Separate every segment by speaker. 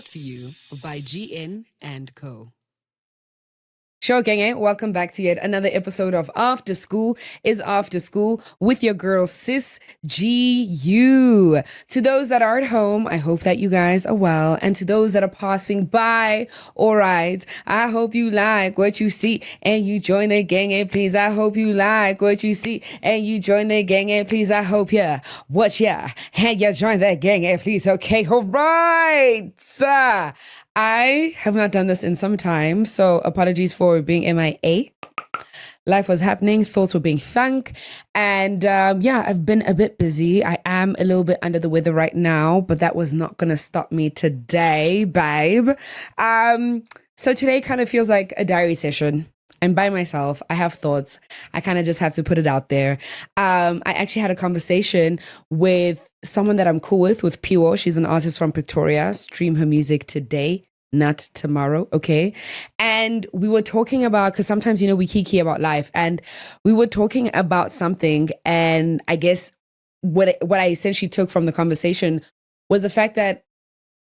Speaker 1: to you by GN and Co.
Speaker 2: Sure, Genge, welcome back to yet another episode of After School is After School with your girl, Sis G.U. To those that are at home, I hope that you guys are well. And to those that are passing by, all right, I hope you like what you see and you join the Genge, please. I hope you like what you see and you join the Genge, please. I hope you watch ya and you join the Genge, please. Okay, all right. I have not done this in some time, so apologies for being MIA. Life was happening, thoughts were being thunk, and I've been a bit busy. I am a little bit under the weather right now, but that was not going to stop me today, babe. So today kind of feels like a diary session. I'm by myself. I have thoughts. I kind of just have to put it out there. I actually had a conversation with someone that I'm cool with Piwo. She's an artist from Pretoria. Stream her music today, not tomorrow, okay? And we were talking about, because sometimes, we kiki about life, and we were talking about something, and I guess what I essentially took from the conversation was the fact that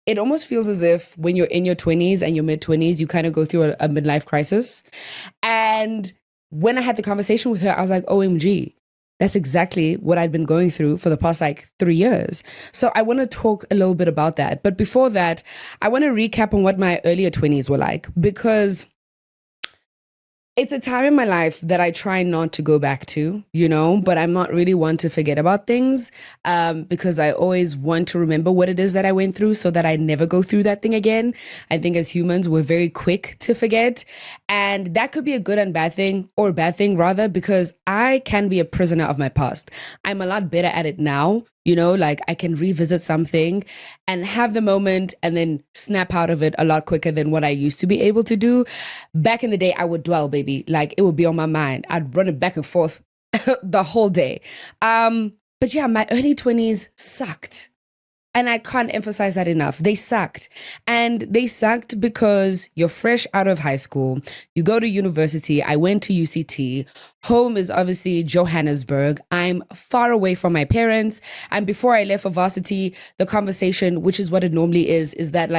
Speaker 2: it almost feels as if when you're in your 20s and your mid-20s, you kind of go through a midlife crisis. And when I had the conversation with her, I was like, OMG, that's exactly what I'd been going through for the past 3 years. So I want to talk a little bit about that. But before that, I want to recap on what my earlier 20s were like, because it's a time in my life that I try not to go back to, but I'm not really one to forget about things because I always want to remember what it is that I went through so that I never go through that thing again. I think as humans, we're very quick to forget. And that could be a good and bad thing, or a bad thing rather, because I can be a prisoner of my past. I'm a lot better at it now. I can revisit something and have the moment and then snap out of it a lot quicker than what I used to be able to do. Back in the day, I would dwell, baby. It would be on my mind. I'd run it back and forth the whole day. But yeah, my early 20s sucked. And I can't emphasize that enough. They sucked. And they sucked because you're fresh out of high school. You go to university. I went to UCT. Home is obviously Johannesburg. I'm far away from my parents. And before I left for varsity, the conversation, which is what it normally is that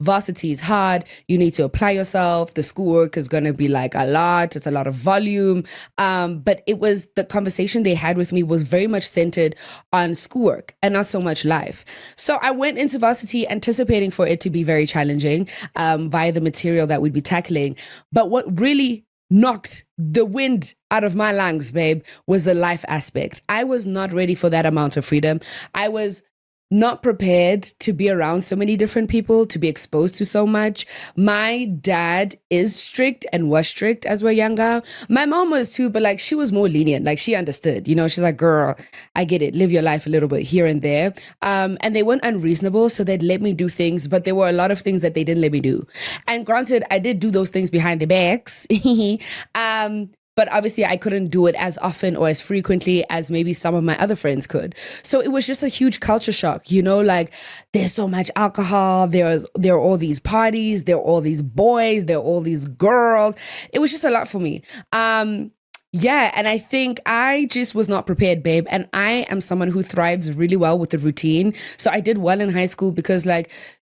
Speaker 2: varsity is hard. You need to apply yourself. The schoolwork is going to be a lot. It's a lot of volume. But it was the conversation they had with me was very much centered on schoolwork and not so much life. So I went into varsity anticipating for it to be very challenging via the material that we'd be tackling. But what really knocked the wind out of my lungs, babe, was the life aspect. I was not ready for that amount of freedom. I was not prepared to be around so many different people, to be exposed to so much. My dad is strict and was strict as we're younger. My mom was too, but she was more lenient. She understood, she's like, girl, I get it. Live your life a little bit here and there. And they weren't unreasonable. So they'd let me do things, but there were a lot of things that they didn't let me do. And granted, I did do those things behind the backs. But obviously I couldn't do it as often or as frequently as maybe some of my other friends could. So it was just a huge culture shock, there's so much alcohol, there are all these parties, there are all these boys, there are all these girls. It was just a lot for me. And I think I just was not prepared, babe. And I am someone who thrives really well with the routine. So I did well in high school because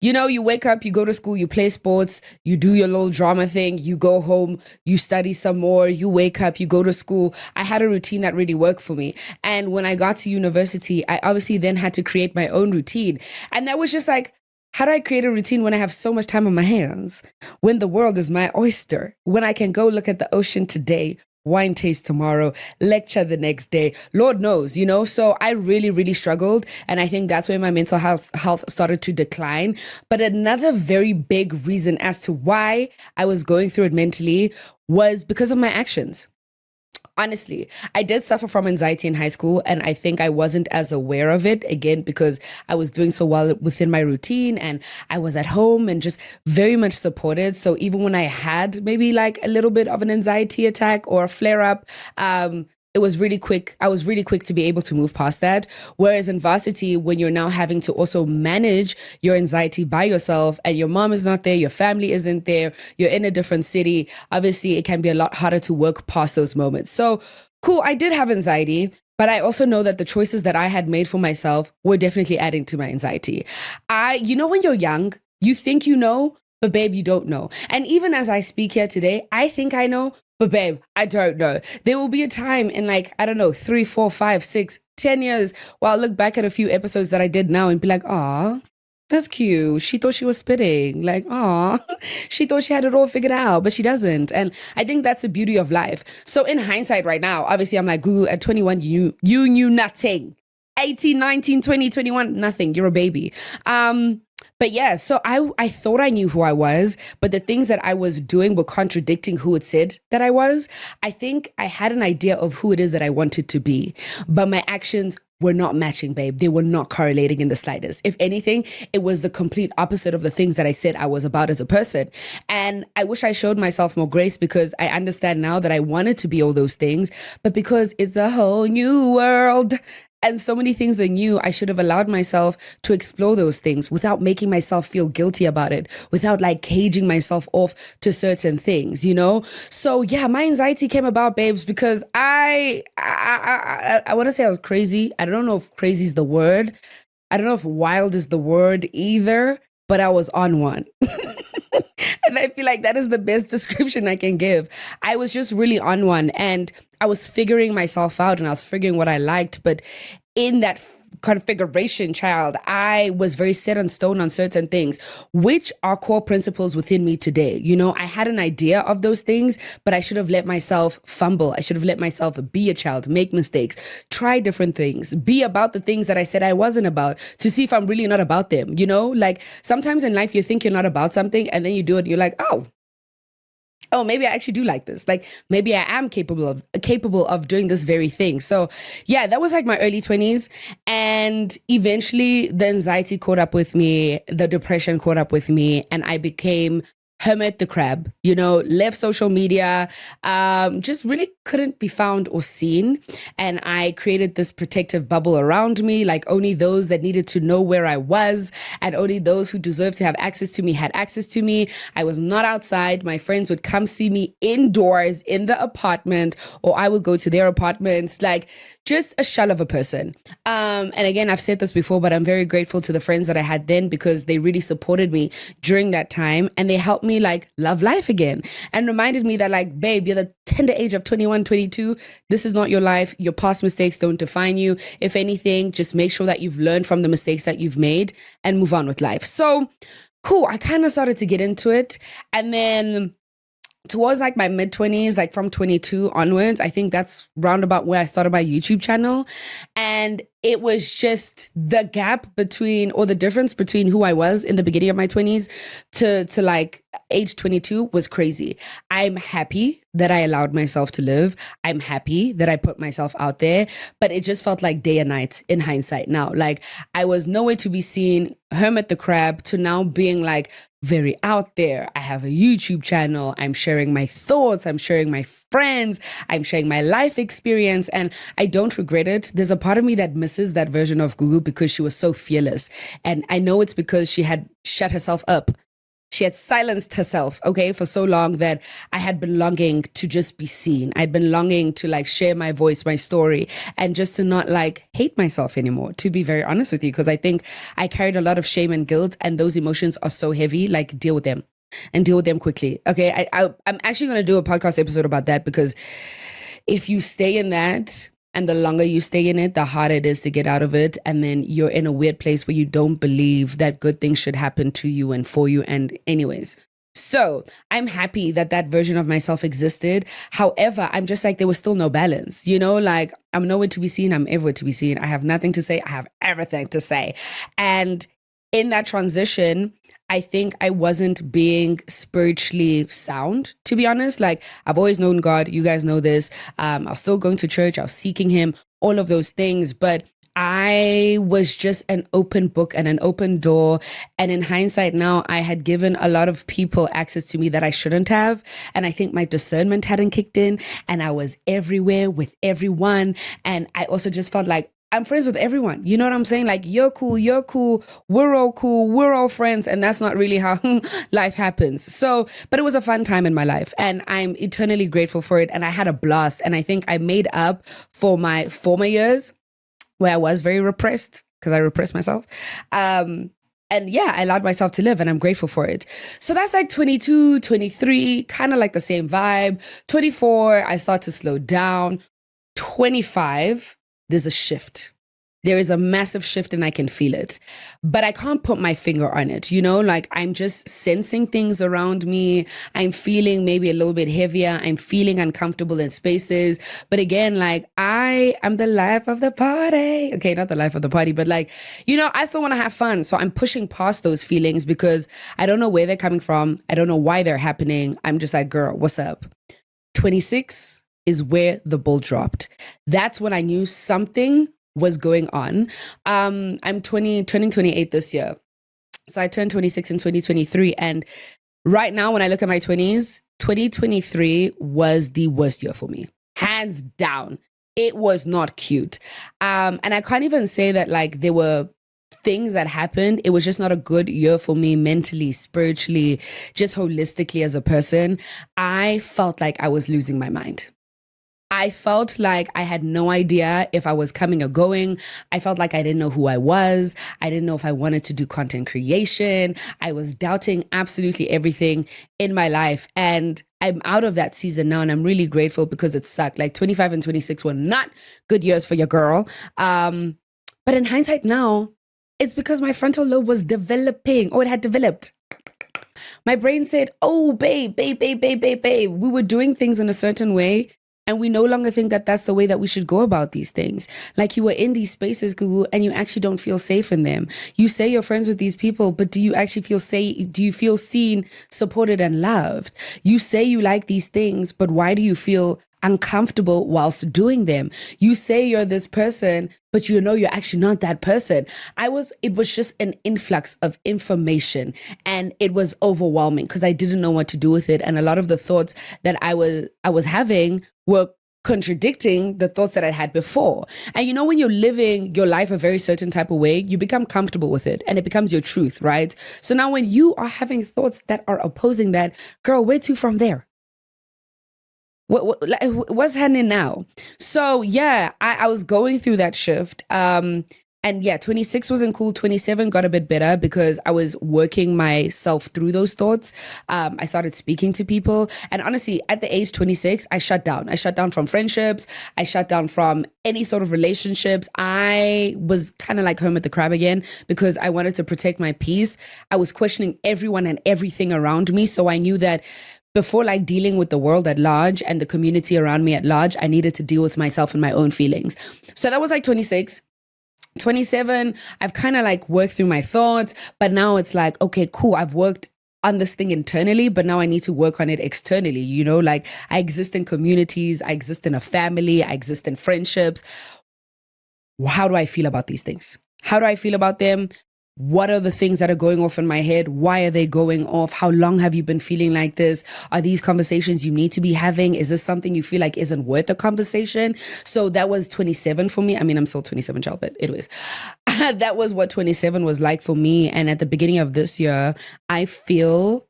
Speaker 2: you wake up, you go to school, you play sports, you do your little drama thing, you go home, you study some more, you wake up, you go to school. I had a routine that really worked for me. And when I got to university, I obviously then had to create my own routine. And that was just how do I create a routine when I have so much time on my hands? When the world is my oyster? When I can go look at the ocean today, wine taste tomorrow, lecture the next day, Lord knows, so I really, really struggled. And I think that's where my mental health started to decline. But another very big reason as to why I was going through it mentally was because of my actions. Honestly, I did suffer from anxiety in high school, and I think I wasn't as aware of it, again, because I was doing so well within my routine and I was at home and just very much supported. So even when I had maybe a little bit of an anxiety attack or a flare up, it was really quick. I was really quick to be able to move past that. Whereas in varsity, when you're now having to also manage your anxiety by yourself and your mom is not there, your family isn't there, you're in a different city, obviously it can be a lot harder to work past those moments. So cool, I did have anxiety, but I also know that the choices that I had made for myself were definitely adding to my anxiety. When you're young, You think you know, but babe, you don't know. And even as I speak here today, I think I know, but babe, I don't know. There will be a time in like, I don't know, 3, 4, 5, 6, 10 years where I'll look back at a few episodes that I did now and be like, "Aw, that's cute. She thought she was spitting. Like, aw, she thought she had it all figured out, but she doesn't." And I think that's the beauty of life. So in hindsight right now, obviously I'm like, Goo, at 21, you knew nothing. 18, 19, 20, 21, nothing. You're a baby. But yeah, so I thought I knew who I was, but the things that I was doing were contradicting who it said that I was. I think I had an idea of who it is that I wanted to be, but my actions were not matching, babe. They were not correlating in the slightest. If anything, it was the complete opposite of the things that I said I was about as a person. And I wish I showed myself more grace, because I understand now that I wanted to be all those things, but because it's a whole new world and so many things are new, I should have allowed myself to explore those things without making myself feel guilty about it, without like caging myself off to certain things, you know? So yeah, my anxiety came about, babes, because I want to say I was crazy. I don't know if crazy is the word. I don't know if wild is the word either, but I was on one. And I feel like that is the best description I can give. I was just really on one, and I was figuring myself out, and I was figuring what I liked. But in that configuration, child, I was very set on stone on certain things, which are core principles within me today. You know, I had an idea of those things, but I should have let myself fumble. I should have let myself be a child, make mistakes, try different things, be about the things that I said I wasn't about, to see if I'm really not about them. You know, like sometimes in life you think you're not about something, and then you do it, you're like, oh, maybe I actually do like this. Like maybe I am capable of doing this very thing. So yeah, that was like my early 20s. And eventually the anxiety caught up with me, the depression caught up with me, and I became hermit the crab, you know, left social media, just really couldn't be found or seen. And I created this protective bubble around me, like only those that needed to know where I was, and only those who deserved to have access to me had access to me. I was not outside. My friends would come see me indoors in the apartment, or I would go to their apartments, like just a shell of a person. And again, I've said this before, but I'm very grateful to the friends that I had then, because they really supported me during that time, and they helped me like love life again, and reminded me that like, babe, you're the tender age of 21, 22. This is not your life. Your past mistakes don't define you. If anything, just make sure that you've learned from the mistakes that you've made and move on with life. So cool. I kind of started to get into it. And then towards like my mid 20s, like from 22 onwards, I think that's roundabout where I started my YouTube channel. And it was just the gap between, or the difference between who I was in the beginning of my 20s to like age 22 was crazy. I'm happy that I allowed myself to live. I'm happy that I put myself out there, but it just felt like day and night in hindsight now. Like I was nowhere to be seen, hermit the crab, to now being like very out there. I have a YouTube channel. I'm sharing my thoughts. I'm sharing my friends. I'm sharing my life experience, and I don't regret it. There's a part of me that misses that version of Gugu because she was so fearless. And I know it's because she had shut herself up. She had silenced herself, okay, for so long that I had been longing to just be seen. I'd been longing to like share my voice, my story, and just to not like hate myself anymore, to be very honest with you, because I think I carried a lot of shame and guilt, and those emotions are so heavy. Like, deal with them and deal with them quickly. Okay, I'm actually going to do a podcast episode about that, because if you stay in that, and the longer you stay in it, the harder it is to get out of it. And then you're in a weird place where you don't believe that good things should happen to you and for you. And anyways, so I'm happy that that version of myself existed. However, I'm just like, there was still no balance, you know, like I'm nowhere to be seen. I'm everywhere to be seen. I have nothing to say. I have everything to say. And in that transition, I think I wasn't being spiritually sound, to be honest. Like, I've always known God. You guys know this. I was still going to church. I was seeking him, all of those things. But I was just an open book and an open door. And in hindsight now, I had given a lot of people access to me that I shouldn't have. And I think my discernment hadn't kicked in, and I was everywhere with everyone. And I also just felt like I'm friends with everyone. You know what I'm saying? Like, you're cool, we're all friends. And that's not really how life happens. So, but it was a fun time in my life, and I'm eternally grateful for it. And I had a blast. And I think I made up for my former years where I was very repressed, because I repressed myself. And yeah, I allowed myself to live and I'm grateful for it. So that's like 22, 23, kind of like the same vibe. 24, I start to slow down. 25, there's a shift. There is a massive shift and I can feel it, but I can't put my finger on it. You know, like I'm just sensing things around me. I'm feeling maybe a little bit heavier. I'm feeling uncomfortable in spaces. But again, like I am the life of the party. Okay, not the life of the party, but like, you know, I still want to have fun. So I'm pushing past those feelings because I don't know where they're coming from. I don't know why they're happening. I'm just like, girl, what's up? 26 is where the ball dropped. That's when I knew something was going on. I'm turning 28 this year. So I turned 26 in 2023. And right now, when I look at my 20s, 2023 was the worst year for me. Hands down. It was not cute. And I can't even say that like there were things that happened. It was just not a good year for me mentally, spiritually, just holistically as a person. I felt like I was losing my mind. I felt like I had no idea if I was coming or going. I felt like I didn't know who I was. I didn't know if I wanted to do content creation. I was doubting absolutely everything in my life. And I'm out of that season now and I'm really grateful because it sucked. Like 25 and 26 were not good years for your girl. But in hindsight now, it's because my frontal lobe was developing, or it had developed. My brain said, oh, babe, we were doing things in a certain way. And we no longer think that that's the way that we should go about these things. Like you were in these spaces, Gugu, and you actually don't feel safe in them. You say you're friends with these people, but do you actually feel safe? Do you feel seen, supported, and loved? You say you like these things, but why do you feel uncomfortable whilst doing them? You say you're this person, but you know you're actually not that person. It was just an influx of information and it was overwhelming because I didn't know what to do with it. And a lot of the thoughts that I was having were contradicting the thoughts that I had before. And you know, when you're living your life a very certain type of way, you become comfortable with it and it becomes your truth, right? So now when you are having thoughts that are opposing that, girl, where to from there? What's happening now? So yeah, I was going through that shift. And yeah, 26 wasn't cool. 27 got a bit better because I was working myself through those thoughts. I started speaking to people. And honestly, at the age 26, I shut down. I shut down from friendships. I shut down from any sort of relationships. I was kind of like Hermit the Crab again because I wanted to protect my peace. I was questioning everyone and everything around me. So I knew that before like dealing with the world at large and the community around me at large, I needed to deal with myself and my own feelings. So that was like 26. 27, I've kind of like worked through my thoughts, but now it's like, okay, cool. I've worked on this thing internally, but now I need to work on it externally. You know, like I exist in communities, I exist in a family, I exist in friendships. How do I feel about these things? How do I feel about them? What are the things that are going off in my head? Why are they going off? How long have you been feeling like this? Are these conversations you need to be having? Is this something you feel like isn't worth a conversation? So that was 27 for me. I mean, I'm still 27 child, but anyways, that was what 27 was like for me. And at the beginning of this year, I feel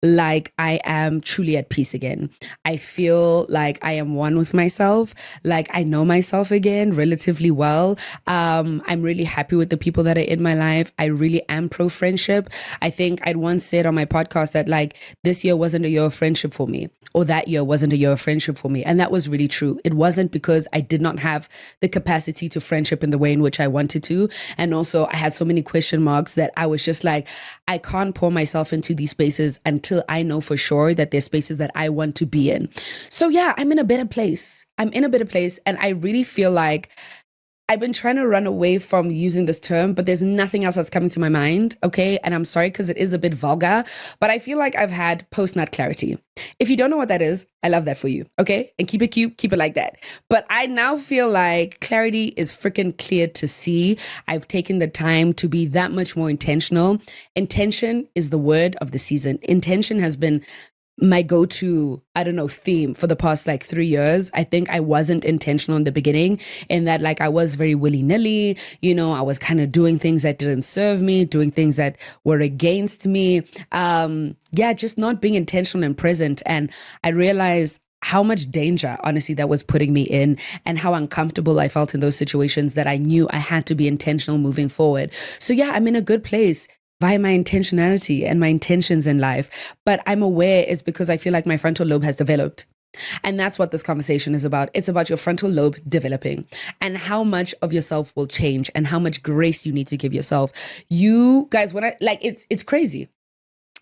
Speaker 2: like I am truly at peace again. I feel like I am one with myself, like I know myself again relatively well. I'm really happy with the people that are in my life. I really am pro friendship. I think I'd once said on my podcast that like this year wasn't a year of friendship for me, or that year wasn't a year of friendship for me. And that was really true. It wasn't because I did not have the capacity to friendship in the way in which I wanted to. And also I had so many question marks that I was just like, I can't pour myself into these spaces until I know for sure that there's spaces that I want to be in. So yeah, I'm in a better place. And I really feel like I've been trying to run away from using this term, but there's nothing else that's coming to my mind, okay? And I'm sorry because it is a bit vulgar, but I feel like I've had post-nut clarity. If you don't know what that is, I love that for you, okay? And keep it cute, keep it like that. But I now feel like clarity is freaking clear to see. I've taken the time to be that much more intentional. Intention is the word of the season. Intention has been my go-to, theme for the past like 3 years. I think I wasn't intentional in the beginning in that like I was very willy-nilly, I was kind of doing things that didn't serve me, doing things that were against me. Just not being intentional and present. And I realized how much danger, honestly, that was putting me in and how uncomfortable I felt in those situations that I knew I had to be intentional moving forward. So yeah, I'm in a good place. via my intentionality and my intentions in life. But I'm aware it's because I feel like my frontal lobe has developed. And that's what this conversation is about. It's about your frontal lobe developing and how much of yourself will change and how much grace you need to give yourself. You guys, when I like, it's crazy.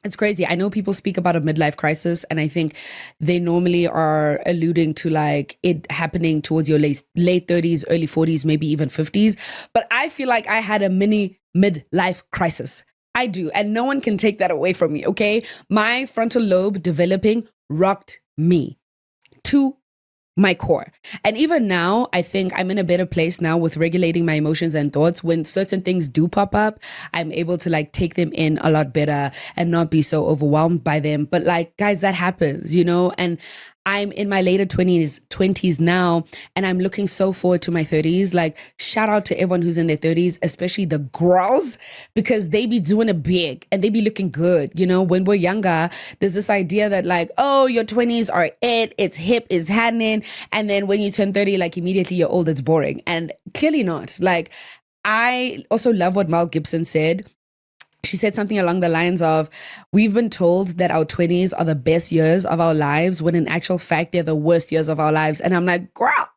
Speaker 2: It's crazy. I know people speak about a midlife crisis, and I think they normally are alluding to like it happening towards your late 30s, early 40s, maybe even 50s. But I feel like I had a mini midlife crisis. I do. And no one can take that away from me. Okay. My frontal lobe developing rocked me to my core. And even now, I think I'm in a better place now with regulating my emotions and thoughts. When certain things do pop up, I'm able to like take them in a lot better and not be so overwhelmed by them. But like, guys, that happens, you know, and I'm in my later 20s now, and I'm looking so forward to my 30s. Like, shout out to everyone who's in their 30s, especially the girls, because they be doing it big and they be looking good. You know, when we're younger, there's this idea that like, oh, your 20s are it's hip, it's happening. And then when you turn 30, like immediately you're old, it's boring. And clearly not. Like, I also love what Mel Gibson said. She said something along the lines of, we've been told that our 20s are the best years of our lives, when in actual fact, they're the worst years of our lives. And I'm like, girl,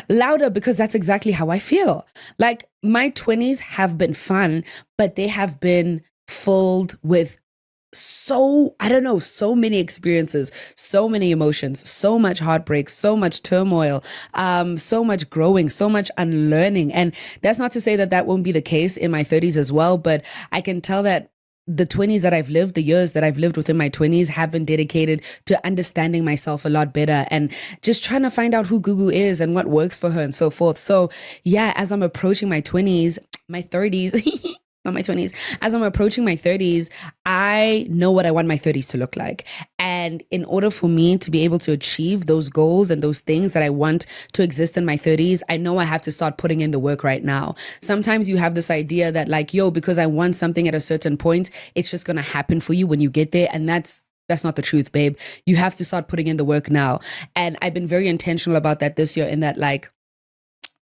Speaker 2: louder, because that's exactly how I feel. Like, my 20s have been fun, but they have been filled with so many experiences, so many emotions, so much heartbreak, so much turmoil, so much growing, so much unlearning. And that's not to say that that won't be the case in my 30s as well, but I can tell that the 20s that I've lived, the years that I've lived within my 20s have been dedicated to understanding myself a lot better and just trying to find out who Gugu is and what works for her and so forth. So yeah, as I'm approaching my 20s, my 30s, not my 20s, as I'm approaching my 30s, I know what I want my 30s to look like. And in order for me to be able to achieve those goals and those things that I want to exist in my 30s, I know I have to start putting in the work right now. Sometimes you have this idea that like, yo, because I want something at a certain point, it's just going to happen for you when you get there. And that's not the truth, babe. You have to start putting in the work now. And I've been very intentional about that this year, in that like,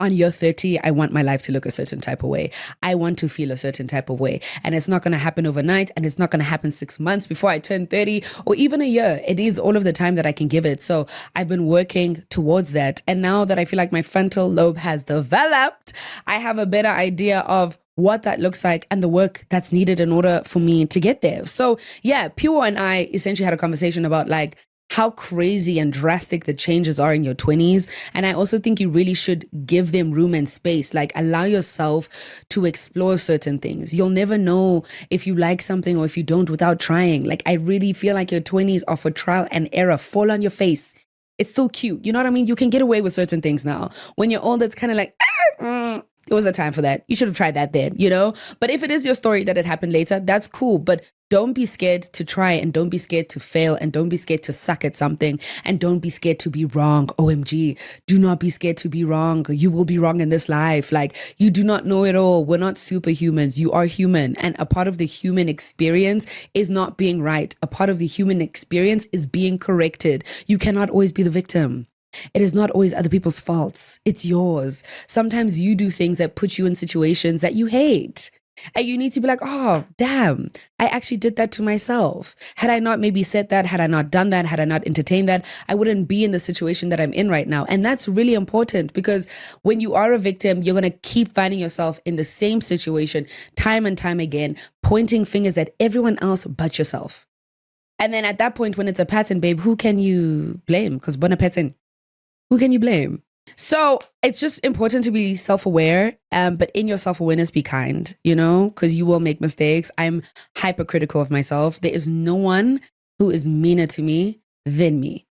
Speaker 2: on year 30, I want my life to look a certain type of way. I want to feel a certain type of way. And it's not going to happen overnight, and it's not going to happen 6 months before I turn 30 or even a year. It needs all of the time that I can give it. So I've been working towards that. And now that I feel like my frontal lobe has developed, I have a better idea of what that looks like and the work that's needed in order for me to get there. So yeah, Pure and I essentially had a conversation about like how crazy and drastic the changes are in your 20s. And I also think you really should give them room and space. Like, allow yourself to explore certain things. You'll never know if you like something or if you don't without trying. Like, I really feel like your 20s are for trial and error. Fall on your face. It's so cute. You know what I mean? You can get away with certain things now. When you're old, it's kind of like, there was a time for that. You should have tried that then, you know? But if it is your story that it happened later, that's cool. But don't be scared to try, and don't be scared to fail, and don't be scared to suck at something, and don't be scared to be wrong. OMG, do not be scared to be wrong. You will be wrong in this life. Like, you do not know it all. We're not superhumans. You are human. And a part of the human experience is not being right. A part of the human experience is being corrected. You cannot always be the victim. It is not always other people's faults. It's yours. Sometimes you do things that put you in situations that you hate. And you need to be like, oh, damn, I actually did that to myself. Had I not maybe said that, had I not done that, had I not entertained that, I wouldn't be in the situation that I'm in right now. And that's really important, because when you are a victim, you're going to keep finding yourself in the same situation time and time again, pointing fingers at everyone else but yourself. And then at that point, when it's a pattern, babe, who can you blame? Because bon a pattern. Who can you blame? So it's just important to be self-aware, but in your self-awareness, be kind, you know, because you will make mistakes. I'm hypercritical of myself. There is no one who is meaner to me than me.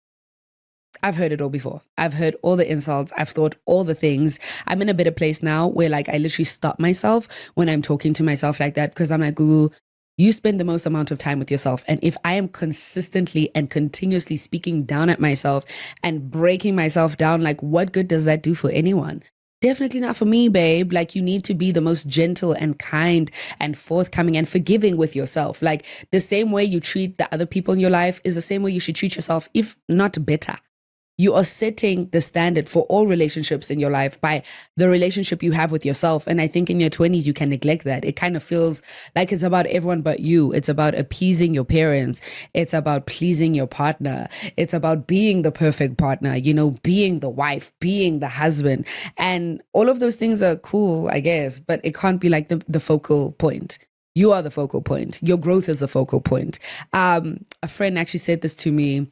Speaker 2: I've heard it all before. I've heard all the insults. I've thought all the things. I'm in a better place now where like I literally stop myself when I'm talking to myself like that, because I'm like, Google, you spend the most amount of time with yourself. And if I am consistently and continuously speaking down at myself and breaking myself down, like, what good does that do for anyone? Definitely not for me, babe. Like, you need to be the most gentle and kind and forthcoming and forgiving with yourself. Like, the same way you treat the other people in your life is the same way you should treat yourself, if not better. you are setting the standard for all relationships in your life by the relationship you have with yourself. And I think in your 20s, you can neglect that. It kind of feels like it's about everyone but you. It's about appeasing your parents. It's about pleasing your partner. It's about being the perfect partner, being the wife, being the husband. And all of those things are cool, I guess, but it can't be like the focal point. You are the focal point. Your growth is the focal point. A friend actually said this to me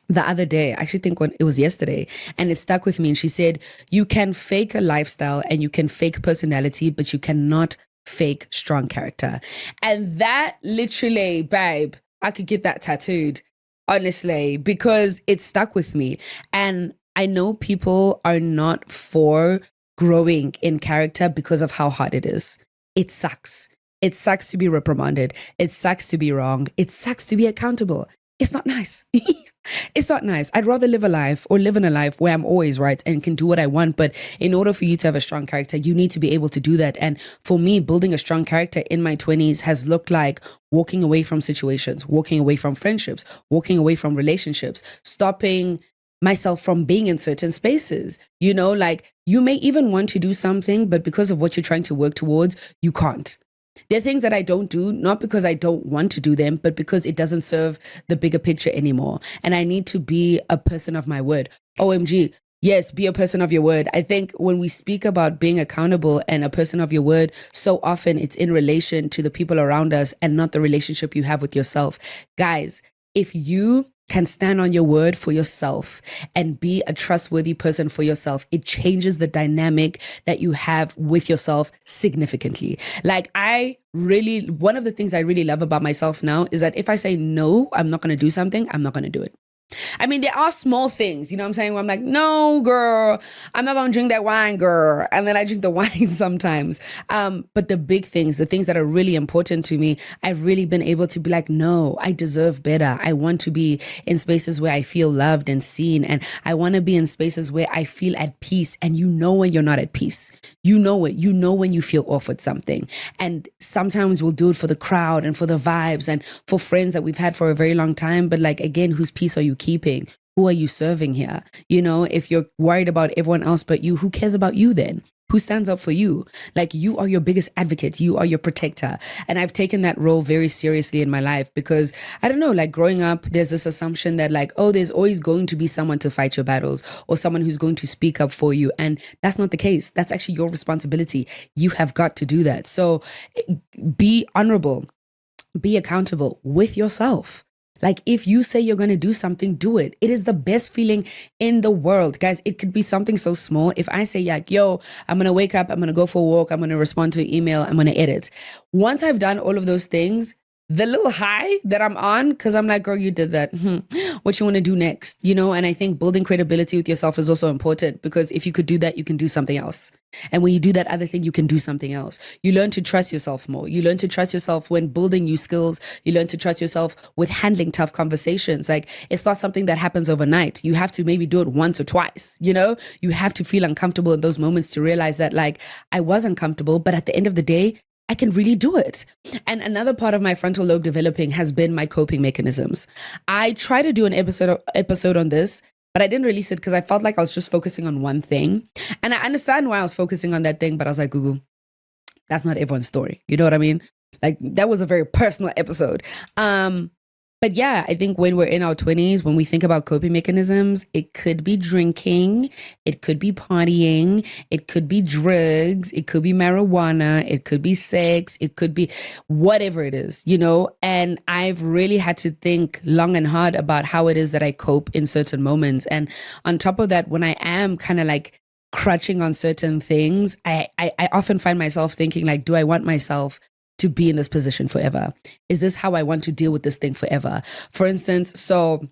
Speaker 2: the other day. I actually think it was yesterday, and it stuck with me. And she said, you can fake a lifestyle and you can fake personality, but you cannot fake strong character. And that literally, babe, I could get that tattooed, honestly, because it stuck with me. And I know people are not for growing in character because of how hard it is. It sucks. It sucks to be reprimanded. It sucks to be wrong. It sucks to be accountable. It's not nice. It's not nice. I'd rather live in a life where I'm always right and can do what I want. But in order for you to have a strong character, you need to be able to do that. And for me, building a strong character in my 20s has looked like walking away from situations, walking away from friendships, walking away from relationships, stopping myself from being in certain spaces. Like you may even want to do something, but because of what you're trying to work towards, you can't. There are things that I don't do, not because I don't want to do them, but because it doesn't serve the bigger picture anymore. And I need to be a person of my word. OMG. Yes, be a person of your word. I think when we speak about being accountable and a person of your word, so often it's in relation to the people around us and not the relationship you have with yourself. Guys, if you can stand on your word for yourself and be a trustworthy person for yourself, it changes the dynamic that you have with yourself significantly. Like one of the things I really love about myself now is that if I say, no, I'm not going to do something, I'm not going to do it. I mean, there are small things, where I'm like, no, girl, I'm not going to drink that wine, girl. And then I drink the wine sometimes. But the big things, the things that are really important to me, I've really been able to be like, no, I deserve better. I want to be in spaces where I feel loved and seen. And I want to be in spaces where I feel at peace. And when you're not at peace. You know it. You know when you feel off with something. And sometimes we'll do it for the crowd and for the vibes and for friends that we've had for a very long time. But like, again, whose peace are you keeping? Who are you serving here? If you're worried about everyone else but you, who cares about you then? Who stands up for you? Like, you are your biggest advocate. You are your protector. And I've taken that role very seriously in my life because, I don't know, like growing up, there's this assumption that like, oh, there's always going to be someone to fight your battles or someone who's going to speak up for you. And that's not the case. That's actually your responsibility. You have got to do that. So be honorable, be accountable with yourself. Like, if you say you're going to do something, do it. It is the best feeling in the world. Guys, it could be something so small. If I say, like, yo, I'm going to wake up, I'm going to go for a walk, I'm going to respond to an email, I'm going to edit. Once I've done all of those things, the little high that I'm on, because I'm like, girl, you did that. What you want to do next? And I think building credibility with yourself is also important because if you could do that, you can do something else. And when you do that other thing, you can do something else. You learn to trust yourself more. You learn to trust yourself when building new skills. You learn to trust yourself with handling tough conversations. Like, it's not something that happens overnight. You have to maybe do it once or twice. You have to feel uncomfortable in those moments to realize that, like, I was uncomfortable, but at the end of the day, I can really do it. And another part of my frontal lobe developing has been my coping mechanisms. I tried to do an episode on this, but I didn't release it because I felt like I was just focusing on one thing. And I understand why I was focusing on that thing, but I was like, Google, that's not everyone's story. You know what I mean? Like, that was a very personal episode. But yeah, I think when we're in our 20s, when we think about coping mechanisms, it could be drinking, it could be partying, it could be drugs, it could be marijuana, it could be sex, it could be whatever it is, and I've really had to think long and hard about how it is that I cope in certain moments. And on top of that, when I am kind of like crutching on certain things, I often find myself thinking like, do I want myself to be in this position forever? Is this how I want to deal with this thing forever? For instance, so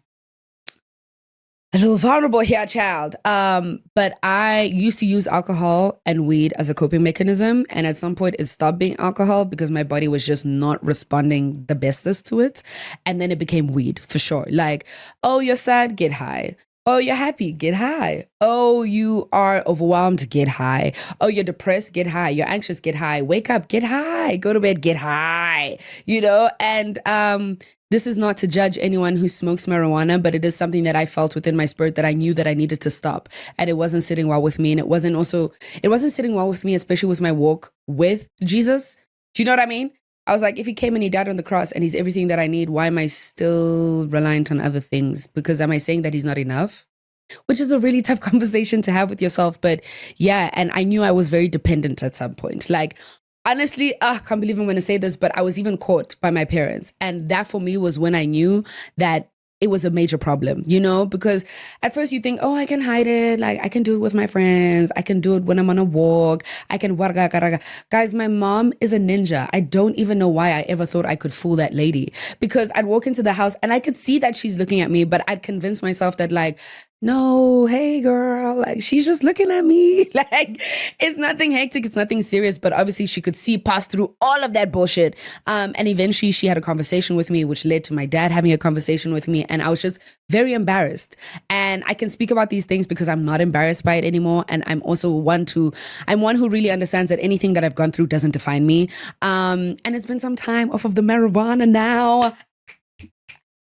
Speaker 2: a little vulnerable here, child. But I used to use alcohol and weed as a coping mechanism. And at some point it stopped being alcohol because my body was just not responding the bestest to it. And then it became weed for sure. Like, oh, you're sad, get high. Oh, you're happy, get high. Oh, you are overwhelmed, get high. Oh, you're depressed, get high. You're anxious, get high. Wake up, get high. Go to bed, get high. And this is not to judge anyone who smokes marijuana, but it is something that I felt within my spirit that I knew that I needed to stop. And it wasn't sitting well with me. And it wasn't sitting well with me, especially with my walk with Jesus. Do you know what I mean? I was like, if he came and he died on the cross and he's everything that I need, why am I still reliant on other things? Because am I saying that he's not enough? Which is a really tough conversation to have with yourself. But yeah, and I knew I was very dependent at some point. Like, honestly, I can't believe I'm going to say this, but I was even caught by my parents. And that for me was when I knew that it was a major problem, you know, because at first you think, oh, I can hide it. Like I can do it with my friends. I can do it when I'm on a walk. I can warga garaga. Guys, my mom is a ninja. I don't even know why I ever thought I could fool that lady, because I'd walk into the house and I could see that she's looking at me, but I'd convince myself that like, no, hey girl, like she's just looking at me. Like it's nothing hectic, it's nothing serious, but obviously she could see past through all of that bullshit. And eventually she had a conversation with me, which led to my dad having a conversation with me. And I was just very embarrassed. And I can speak about these things because I'm not embarrassed by it anymore. And I'm also one who really understands that anything that I've gone through doesn't define me. And it's been some time off of the marijuana now.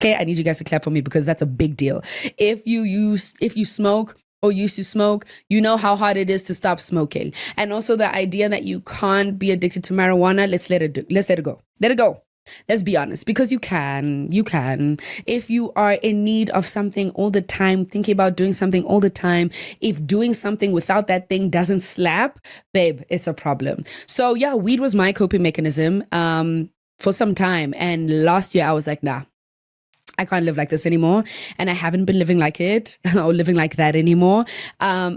Speaker 2: Okay, I need you guys to clap for me because that's a big deal. If you smoke or used to smoke, you know how hard it is to stop smoking. And also the idea that you can't be addicted to marijuana, let's let it go. Let it go. Let's be honest, because you can. If you are in need of something all the time, thinking about doing something all the time, if doing something without that thing doesn't slap, babe, it's a problem. So yeah, weed was my coping mechanism for some time. And last year I was like, nah, I can't live like this anymore. And I haven't been living like it or living like that anymore.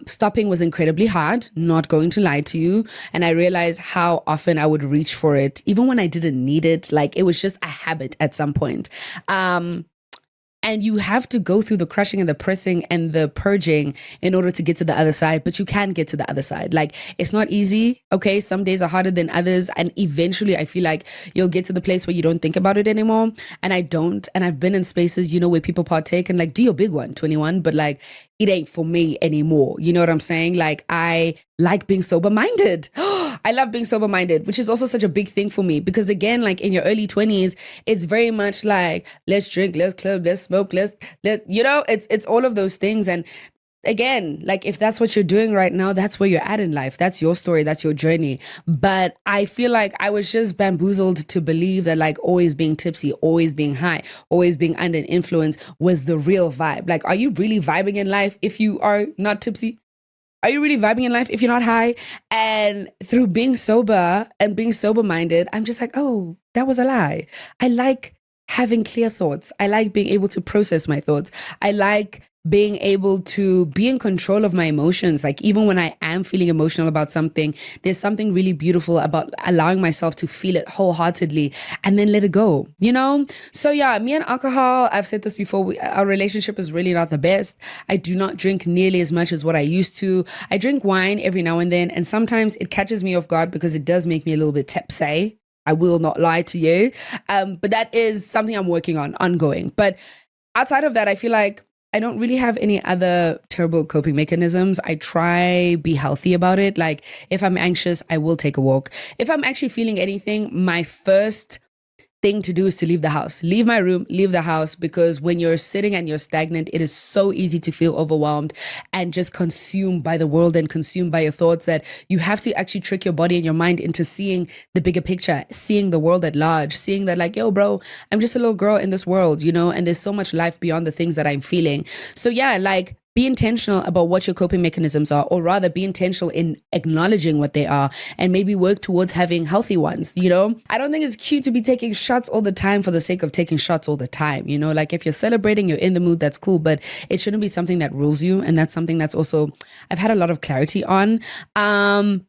Speaker 2: Stopping was incredibly hard, not going to lie to you. And I realized how often I would reach for it, even when I didn't need it. Like it was just a habit at some point. And you have to go through the crushing and the pressing and the purging in order to get to the other side. But you can get to the other side. Like, it's not easy, okay? Some days are harder than others. And eventually, I feel like you'll get to the place where you don't think about it anymore. And I don't. And I've been in spaces, you know, where people partake and like, do your big one, 21. But like, it ain't for me anymore. You know what I'm saying? Like, I like being sober-minded. I love being sober-minded, which is also such a big thing for me. Because again, like in your early 20s, it's very much like, let's drink, let's club, let's smoke, you know, it's all of those things. And again, like if that's what you're doing right now, that's where you're at in life. That's your story. That's your journey. But I feel like I was just bamboozled to believe that like always being tipsy, always being high, always being under influence was the real vibe. Like, are you really vibing in life if you are not tipsy? Are you really vibing in life if you're not high? And through being sober and being sober-minded, I'm just like, oh, that was a lie. I like having clear thoughts. I like being able to process my thoughts. I like being able to be in control of my emotions. Like even when I am feeling emotional about something, there's something really beautiful about allowing myself to feel it wholeheartedly and then let it go, you know? So yeah, me and alcohol, I've said this before, our relationship is really not the best. I do not drink nearly as much as what I used to. I drink wine every now and then, and sometimes it catches me off guard because it does make me a little bit tipsy. I will not lie to you. But that is something I'm working on, ongoing. But outside of that, I feel like I don't really have any other terrible coping mechanisms. I try be healthy about it. Like if I'm anxious, I will take a walk. If I'm actually feeling anything, my first thing to do is to leave the house, leave my room, leave the house, because when you're sitting and you're stagnant, it is so easy to feel overwhelmed and just consumed by the world and consumed by your thoughts that you have to actually trick your body and your mind into seeing the bigger picture, seeing the world at large, seeing that like, yo, bro, I'm just a little girl in this world, you know, and there's so much life beyond the things that I'm feeling. So yeah, like, be intentional about what your coping mechanisms are, or rather be intentional in acknowledging what they are and maybe work towards having healthy ones, you know? I don't think it's cute to be taking shots all the time for the sake of taking shots all the time, you know? Like if you're celebrating, you're in the mood, that's cool, but it shouldn't be something that rules you. And that's something that's also, I've had a lot of clarity on.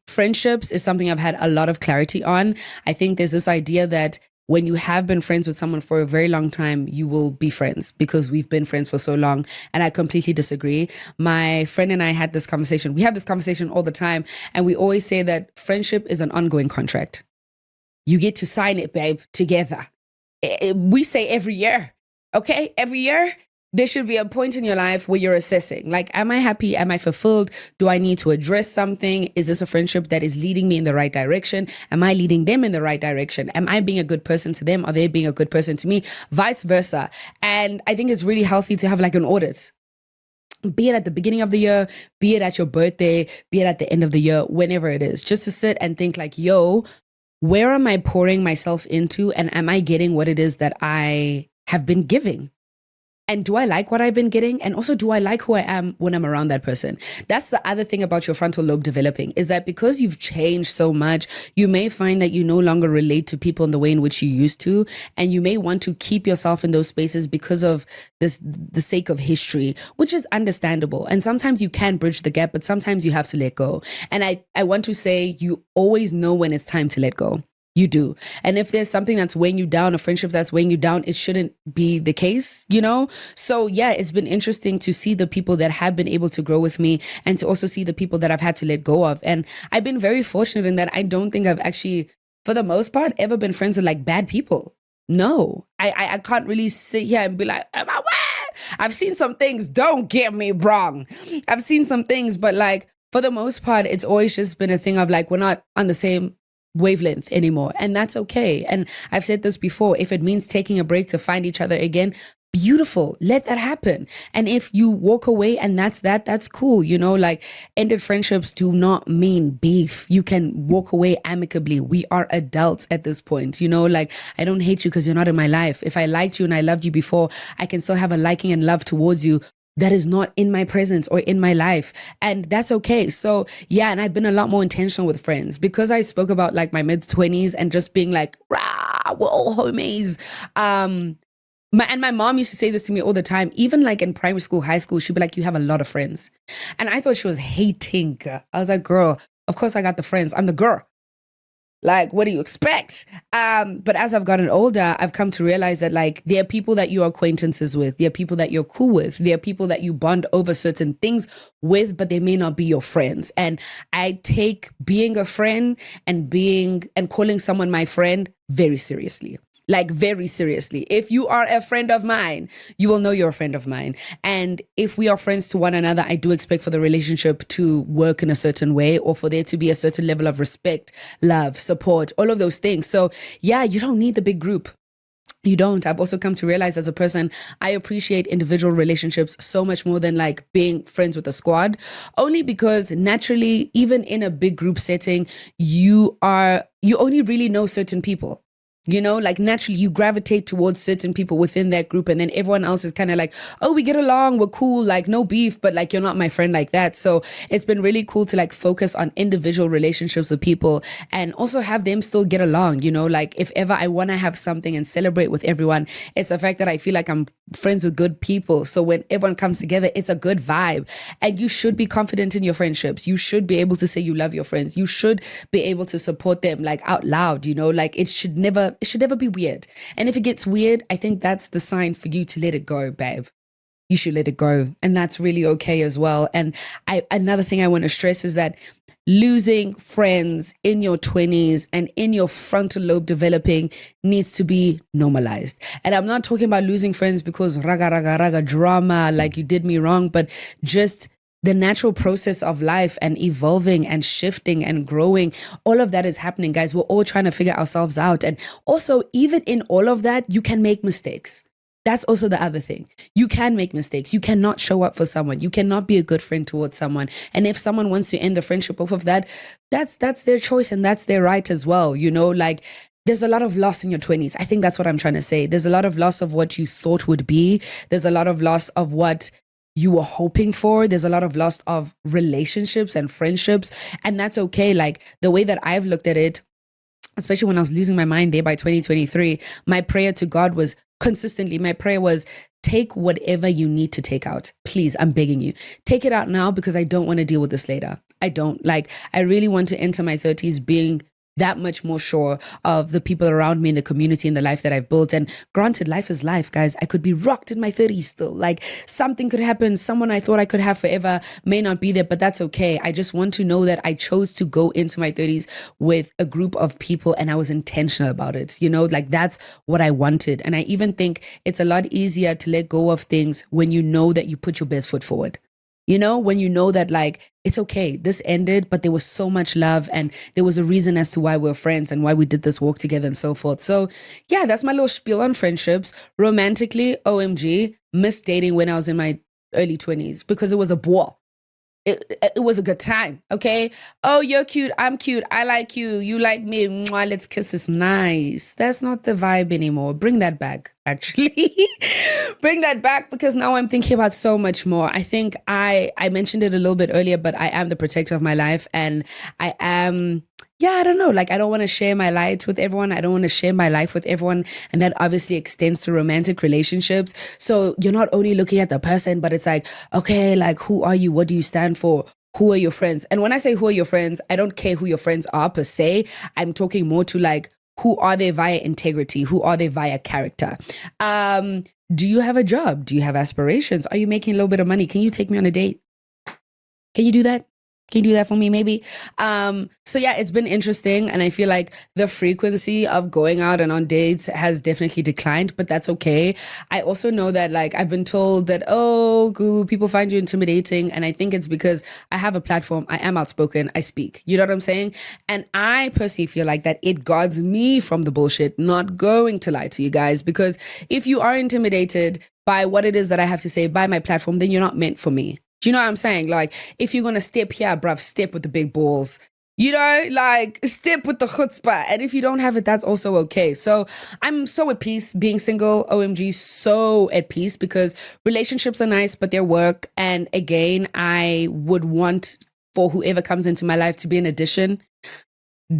Speaker 2: Friendships is something I've had a lot of clarity on. I think there's this idea that when you have been friends with someone for a very long time, you will be friends because we've been friends for so long. And I completely disagree. My friend and I had this conversation. We have this conversation all the time. And we always say that friendship is an ongoing contract. You get to sign it, babe, together. We say every year. Okay? Every year. there should be a point in your life where you're assessing, like, am I happy? Am I fulfilled? Do I need to address something? Is this a friendship that is leading me in the right direction? Am I leading them in the right direction? Am I being a good person to them? Are they being a good person to me? Vice versa. And I think it's really healthy to have like an audit. Be it at the beginning of the year, be it at your birthday, be it at the end of the year, whenever it is, just to sit and think like, yo, where am I pouring myself into? And am I getting what it is that I have been giving? And do I like what I've been getting? And also, do I like who I am when I'm around that person? That's the other thing about your frontal lobe developing, is that because you've changed so much, you may find that you no longer relate to people in the way in which you used to. And you may want to keep yourself in those spaces because of the sake of history, which is understandable. And sometimes you can bridge the gap, but sometimes you have to let go. And I want to say, you always know when it's time to let go. You do. And if there's something that's weighing you down, a friendship that's weighing you down, it shouldn't be the case, you know? So yeah, it's been interesting to see the people that have been able to grow with me and to also see the people that I've had to let go of. And I've been very fortunate in that I don't think I've actually, for the most part, ever been friends with like bad people. No, I can't really sit here and be like, am I what? I've seen some things, don't get me wrong. I've seen some things, but like for the most part, it's always just been a thing of like, we're not on the same wavelength anymore, and that's okay. And I've said this before, if it means taking a break to find each other again, beautiful, let that happen. And if you walk away and that's cool, you know, like ended friendships do not mean beef. You can walk away amicably. We are adults at this point, you know, like I don't hate you because you're not in my life. If I liked you and I loved you before, I can still have a liking and love towards you that is not in my presence or in my life. And that's okay. So yeah, and I've been a lot more intentional with friends because I spoke about like my mid-20s and just being like, rah, we're all homies. My mom used to say this to me all the time, even like in primary school, high school, she'd be like, you have a lot of friends. And I thought she was hating. I was like, girl, of course I got the friends. I'm the girl. Like, what do you expect? But as I've gotten older, I've come to realize that like there are people that you're acquaintances with. There are people that you're cool with. There are people that you bond over certain things with, but they may not be your friends. And I take being a friend and calling someone my friend very seriously. Like very seriously. If you are a friend of mine, you will know you're a friend of mine. And if we are friends to one another, I do expect for the relationship to work in a certain way or for there to be a certain level of respect, love, support, all of those things. So yeah, you don't need the big group. You don't. I've also come to realize as a person, I appreciate individual relationships so much more than like being friends with a squad, only because naturally, even in a big group setting, you only really know certain people. You know, like naturally you gravitate towards certain people within that group and then everyone else is kind of like, oh, we get along, we're cool, like no beef, but like you're not my friend like that. So it's been really cool to like focus on individual relationships with people and also have them still get along, you know, like if ever I want to have something and celebrate with everyone, it's the fact that I feel like I'm friends with good people. So when everyone comes together, it's a good vibe. And you should be confident in your friendships. You should be able to say you love your friends. You should be able to support them like out loud, you know, like it should never be weird. And if it gets weird, I think that's the sign for you to let it go, babe. You should let it go. And that's really okay as well. And another thing I want to stress is that losing friends in your 20s and in your frontal lobe developing needs to be normalized. And I'm not talking about losing friends because raga drama, like you did me wrong, but just the natural process of life and evolving and shifting and growing, all of that is happening, guys. We're all trying to figure ourselves out. And also, even in all of that, you can make mistakes. That's also the other thing. You can make mistakes. You cannot show up for someone. You cannot be a good friend towards someone. And if someone wants to end the friendship off of that, that's their choice and that's their right as well. You know, like there's a lot of loss in your 20s. I think that's what I'm trying to say. There's a lot of loss of what you thought would be. There's a lot of loss of what you were hoping for. There's a lot of loss of relationships and friendships. And that's okay. Like the way that I've looked at it, especially when I was losing my mind there by 2023, my prayer to God was consistently, my prayer was, take whatever you need to take out. Please, I'm begging you. Take it out now because I don't want to deal with this later. I really want to enter my 30s being that much more sure of the people around me in the community and the life that I've built. And granted, life is life, guys. I could be rocked in my 30s still. Like something could happen. Someone I thought I could have forever may not be there, but that's okay. I just want to know that I chose to go into my 30s with a group of people and I was intentional about it. You know, like that's what I wanted. And I even think it's a lot easier to let go of things when you know that you put your best foot forward. You know, when you know that like, it's okay, this ended, but there was so much love and there was a reason as to why we're friends and why we did this walk together and so forth. So yeah, that's my little spiel on friendships. Romantically, OMG, missed dating when I was in my early 20s because it was a bore. It was a good time, okay? Oh, you're cute, I'm cute, I like you, you like me, mwah, let's kiss, it's nice. That's not the vibe anymore. Bring that back, actually. Bring that back because now I'm thinking about so much more. I think I mentioned it a little bit earlier, but I am the protector of my life and I am... Yeah, I don't know. Like, I don't want to share my light with everyone. I don't want to share my life with everyone. And that obviously extends to romantic relationships. So you're not only looking at the person, but it's like, okay, like, who are you? What do you stand for? Who are your friends? And when I say who are your friends, I don't care who your friends are per se. I'm talking more to like, who are they via integrity? Who are they via character? Do you have a job? Do you have aspirations? Are you making a little bit of money? Can you take me on a date? Can you do that? Can you do that for me, maybe? So yeah, it's been interesting. And I feel like the frequency of going out and on dates has definitely declined, but that's okay. I also know that like, I've been told that, oh, Goo, people find you intimidating. And I think it's because I have a platform. I am outspoken. I speak. You know what I'm saying? And I personally feel like that it guards me from the bullshit, not going to lie to you guys. Because if you are intimidated by what it is that I have to say by my platform, then you're not meant for me. Do you know what I'm saying? Like, if you're going to step here, bruv, step with the big balls. You know, like, step with the chutzpah. And if you don't have it, that's also okay. So I'm so at peace being single, OMG, so at peace because relationships are nice, but they're work. And again, I would want for whoever comes into my life to be an addition.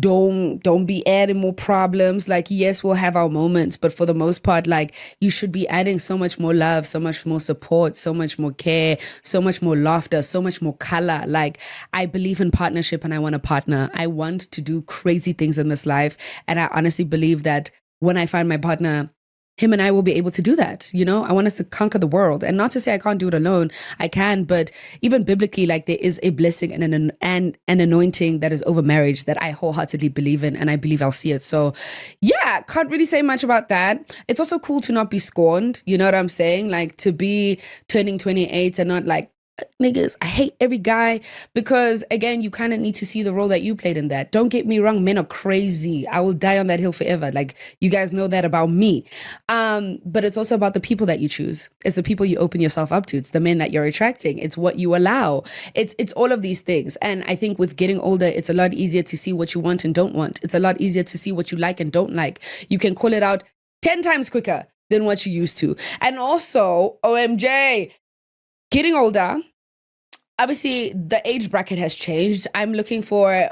Speaker 2: Don't be adding more problems. Like, yes, we'll have our moments, but for the most part, like, you should be adding so much more love, so much more support, so much more care, so much more laughter, so much more color. Like, I believe in partnership and I want a partner. I want to do crazy things in this life. And I honestly believe that when I find my partner, him and I will be able to do that. You know, I want us to conquer the world. And not to say I can't do it alone. I can, but even biblically, like there is a blessing and an anointing that is over marriage that I wholeheartedly believe in. And I believe I'll see it. So yeah, can't really say much about that. It's also cool to not be scorned. You know what I'm saying? Like to be turning 28 and not like, niggas, I hate every guy, because again, you kind of need to see the role that you played in that. Don't get me wrong, men are crazy. I will die on that hill forever. Like, you guys know that about me. But it's also about the people that you choose. It's the people you open yourself up to. It's the men that you're attracting. It's what you allow. It's all of these things. And I think with getting older, it's a lot easier to see what you want and don't want. It's a lot easier to see what you like and don't like. You can call it out 10 times quicker than what you used to. And also, OMJ, getting older, obviously the age bracket has changed. I'm looking for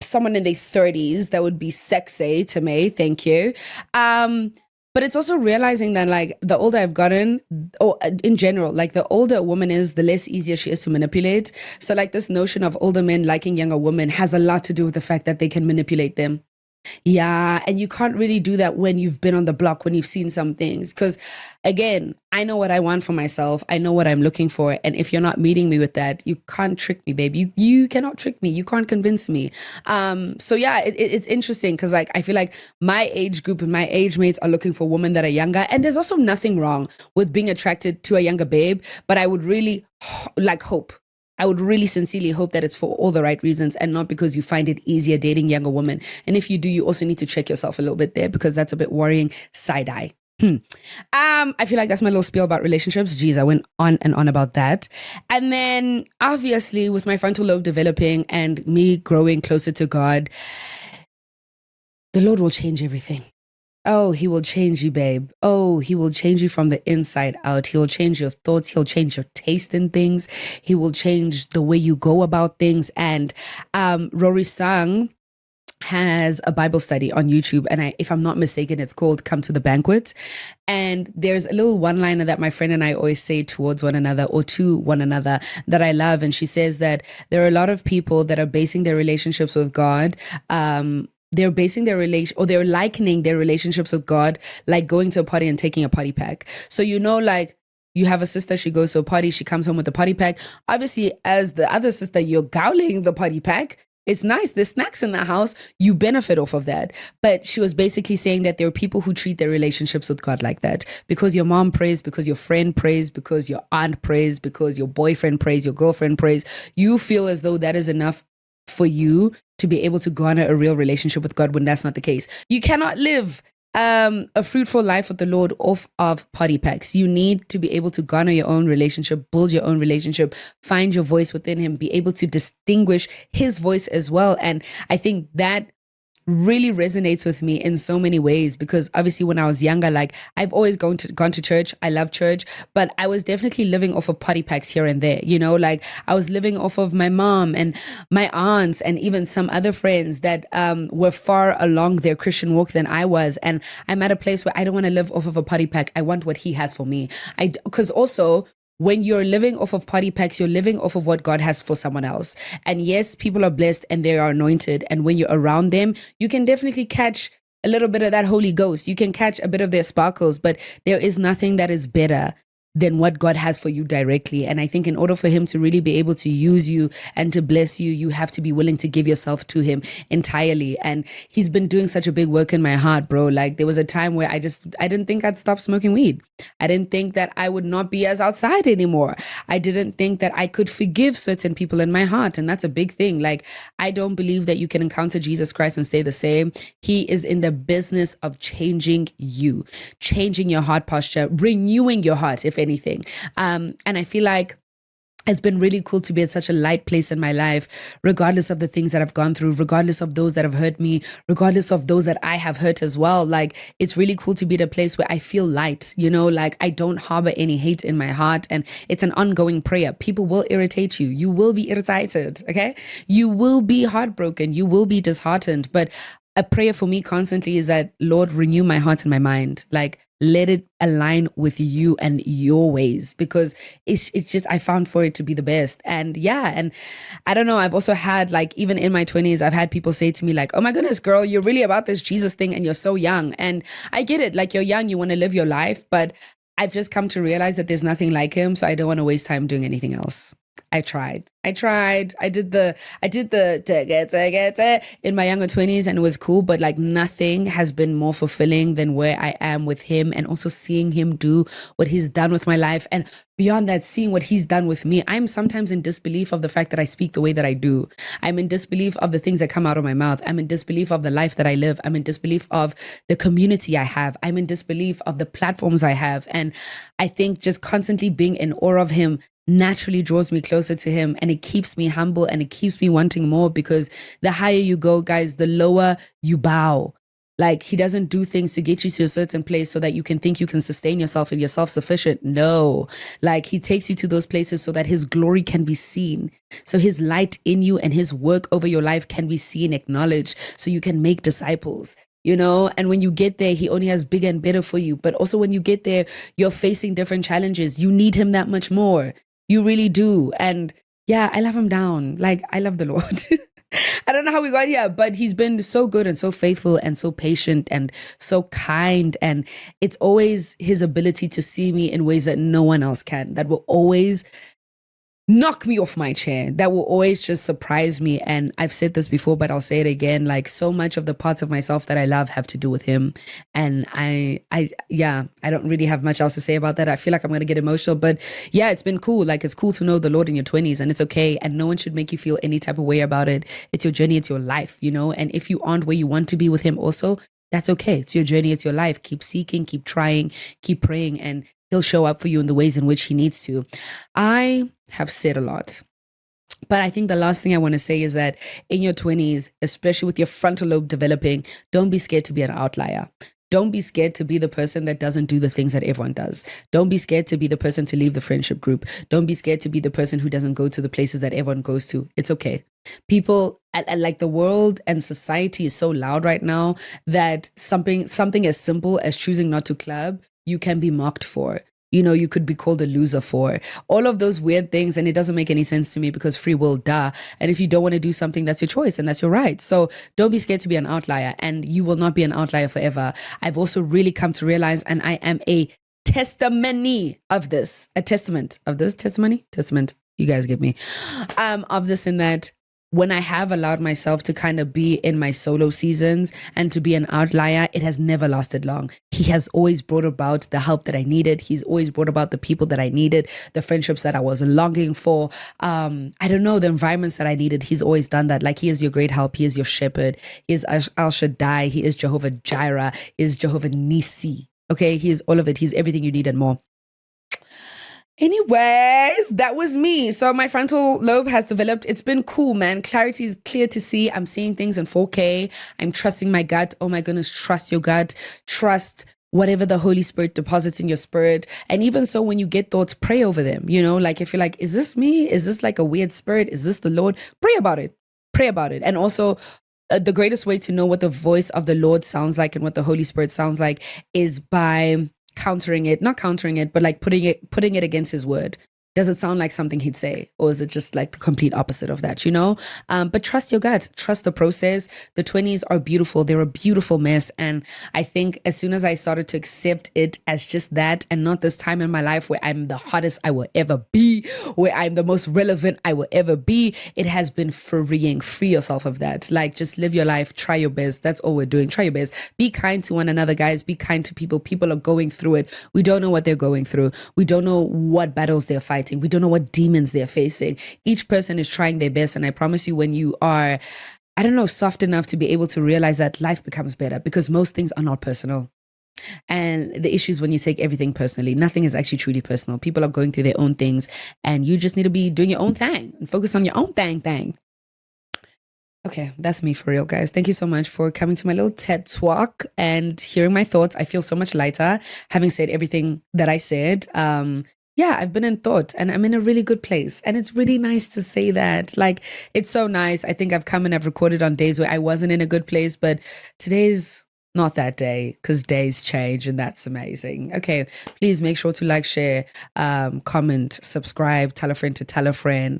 Speaker 2: someone in their 30s that would be sexy to me. Thank you. But it's also realizing that like the older I've gotten, or in general, like the older a woman is, the less easier she is to manipulate. So like this notion of older men liking younger women has a lot to do with the fact that they can manipulate them. Yeah, and you can't really do that when you've been on the block, when you've seen some things. Because again, I know what I want for myself. I know what I'm looking for. And if you're not meeting me with that, you can't trick me, babe. You cannot trick me. You can't convince me. So yeah, it's interesting because like I feel like my age group and my age mates are looking for women that are younger. And there's also nothing wrong with being attracted to a younger babe. But I would really hope. I would really sincerely hope that it's for all the right reasons and not because you find it easier dating younger women. And if you do, you also need to check yourself a little bit there because that's a bit worrying. Side eye. I feel like that's my little spiel about relationships. Geez, I went on and on about that. And then obviously with my frontal lobe developing and me growing closer to God, the Lord will change everything. Oh, he will change you, babe. Oh, he will change you from the inside out. He will change your thoughts. He'll change your taste in things. He will change the way you go about things. And Rory Sang has a Bible study on YouTube. And if I'm not mistaken, it's called Come to the Banquet. And there's a little one-liner that my friend and I always say towards one another or to one another that I love. And she says that there are a lot of people that are basing their relationships with God they're basing their relation, or they're likening their relationships with God like going to a party and taking a party pack. So, like, you have a sister, she goes to a party, she comes home with a party pack. Obviously, as the other sister, you're gowling the party pack. It's nice. There's snacks in the house. You benefit off of that. But she was basically saying that there are people who treat their relationships with God like that. Because your mom prays, because your friend prays, because your aunt prays, because your boyfriend prays, your girlfriend prays, you feel as though that is enough for you to be able to garner a real relationship with God, when that's not the case. You cannot live a fruitful life with the Lord off of party packs. You need to be able to garner your own relationship, build your own relationship, find your voice within Him, be able to distinguish His voice as well. And I think that really resonates with me in so many ways, because obviously when I was younger, like, I've always gone to church. I love church, but I was definitely living off of party packs here and there, like I was living off of my mom and my aunts and even some other friends that were far along their Christian walk than I was. And I'm at a place where I don't want to live off of a party pack. I want what He has for me. Because also, when you're living off of party packs, you're living off of what God has for someone else. And yes, people are blessed and they are anointed. And when you're around them, you can definitely catch a little bit of that Holy Ghost. You can catch a bit of their sparkles, but there is nothing that is better than what God has for you directly. And I think in order for Him to really be able to use you and to bless you, you have to be willing to give yourself to Him entirely. And He's been doing such a big work in my heart, bro. Like, there was a time where I didn't think I'd stop smoking weed. I didn't think that I would not be as outside anymore. I didn't think that I could forgive certain people in my heart. And that's a big thing. Like, I don't believe that you can encounter Jesus Christ and stay the same. He is in the business of changing you, changing your heart posture, renewing your heart, if anything. And I feel like it's been really cool to be at such a light place in my life, regardless of the things that I've gone through, regardless of those that have hurt me, regardless of those that I have hurt as well. Like, it's really cool to be at a place where I feel light, like I don't harbor any hate in my heart. And it's an ongoing prayer. People will irritate you. You will be irritated, okay? You will be heartbroken. You will be disheartened. But a prayer for me constantly is that, Lord, renew my heart and my mind. Like, let it align with you and your ways, because it's just, I found for it to be the best. And yeah, and I don't know, I've also had, like, even in my 20s, I've had people say to me like, oh my goodness, girl, you're really about this Jesus thing and you're so young. And I get it. Like, you're young, you want to live your life, but I've just come to realize that there's nothing like Him. So I don't want to waste time doing anything else. I tried. I did the in my younger 20s, and it was cool, but like, nothing has been more fulfilling than where I am with Him, and also seeing Him do what He's done with my life. And beyond that, seeing what He's done with me, I'm sometimes in disbelief of the fact that I speak the way that I do. I'm in disbelief of the things that come out of my mouth. I'm in disbelief of the life that I live. I'm in disbelief of the community I have. I'm in disbelief of the platforms I have. And I think just constantly being in awe of Him naturally draws me closer to Him, and it keeps me humble and it keeps me wanting more, because the higher you go, guys, the lower you bow. Like, He doesn't do things to get you to a certain place so that you can think you can sustain yourself and you're self-sufficient. No, like, He takes you to those places so that His glory can be seen. So His light in you and His work over your life can be seen, acknowledged, so you can make disciples. And when you get there, He only has bigger and better for you. But also, when you get there, you're facing different challenges. You need Him that much more. You really do. And yeah, I love Him down. Like, I love the Lord. I don't know how we got here, but He's been so good and so faithful and so patient and so kind. And it's always His ability to see me in ways that no one else can, that will always knock me off my chair, that will always just surprise me. And I've said this before, but I'll say it again. Like, so much of the parts of myself that I love have to do with Him. And I don't really have much else to say about that. I feel like I'm going to get emotional, but yeah, it's been cool. Like, it's cool to know the Lord in your 20s, and it's okay. And no one should make you feel any type of way about it. It's your journey. It's your life, And if you aren't where you want to be with Him also, that's okay. It's your journey. It's your life. Keep seeking, keep trying, keep praying, and He'll show up for you in the ways in which He needs to. I have said a lot, but I think the last thing I want to say is that in your 20s, especially with your frontal lobe developing, don't be scared to be an outlier. Don't be scared to be the person that doesn't do the things that everyone does. Don't be scared to be the person to leave the friendship group. Don't be scared to be the person who doesn't go to the places that everyone goes to. It's okay. People, like, the world and society is so loud right now that something as simple as choosing not to club, you can be mocked for. you could be called a loser for. All of those weird things, and it doesn't make any sense to me because free will, duh. And if you don't want to do something, that's your choice and that's your right. So don't be scared to be an outlier, and you will not be an outlier forever. I've also really come to realize, and I am a testimony of this, a testament of this, testament, you guys get me, of this, in that when I have allowed myself to kind of be in my solo seasons and to be an outlier, it has never lasted long. He has always brought about the help that I needed. He's always brought about the people that I needed, the friendships that I was longing for. I don't know, the environments that I needed. He's always done that. Like, he is your great help. He is your shepherd. He is Al Shaddai. He is Jehovah Jireh. He is Jehovah Nissi. Okay, he is all of it. He's everything you need and more. Anyways, that was me. So my frontal lobe has developed. It's been cool, man. Clarity is clear to see. I'm seeing things in 4K. I'm trusting my gut. Oh my goodness, trust your gut. Trust whatever the Holy Spirit deposits in your spirit. And even so, when you get thoughts, pray over them. Like, if you're like, is this me? Is this like a weird spirit? Is this the Lord? Pray about it. Pray about it. And also, the greatest way to know what the voice of the Lord sounds like and what the Holy Spirit sounds like is by not countering it, but like putting it against his word. Does it sound like something he'd say? Or is it just like the complete opposite of that, But trust your gut, trust the process. The 20s are beautiful. They're a beautiful mess. And I think as soon as I started to accept it as just that, and not this time in my life where I'm the hottest I will ever be, where I'm the most relevant I will ever be, it has been freeing. Free yourself of that. Like, just live your life, try your best. That's all we're doing. Try your best. Be kind to one another, guys. Be kind to people. People are going through it. We don't know what they're going through. We don't know what battles they're fighting. We don't know what demons they're facing. Each person is trying their best. And I promise you, when you are, soft enough to be able to realize that, life becomes better, because most things are not personal. And the issue is when you take everything personally. Nothing is actually truly personal. People are going through their own things, and you just need to be doing your own thing and focus on your own thing. Okay, that's me for real, guys. Thank you so much for coming to my little TED talk and hearing my thoughts. I feel so much lighter having said everything that I said. Yeah, I've been in thought and I'm in a really good place. And it's really nice to say that. Like, it's so nice. I think I've come and I've recorded on days where I wasn't in a good place, but today's not that day, because days change, and that's amazing. Okay, please make sure to like, share, comment, subscribe, tell a friend to tell a friend.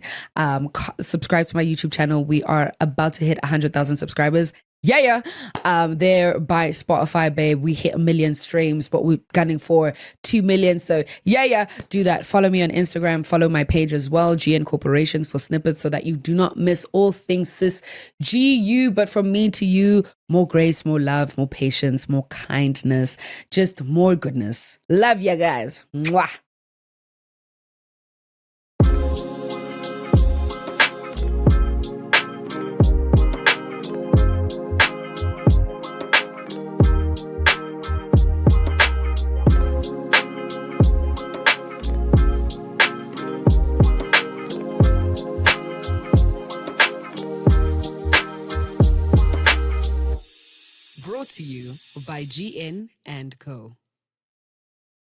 Speaker 2: Subscribe to my YouTube channel. We are about to hit 100,000 subscribers. Yeah. There by Spotify, babe. We hit 1 million streams, but we're gunning for 2 million. So yeah, do that. Follow me on Instagram. Follow my page as well, GN Corporations, for snippets, so that you do not miss all things Sis G.U. But from me to you, more grace, more love, more patience, more kindness, just more goodness. Love you guys. Mwah.
Speaker 1: Brought to you by GN and Co.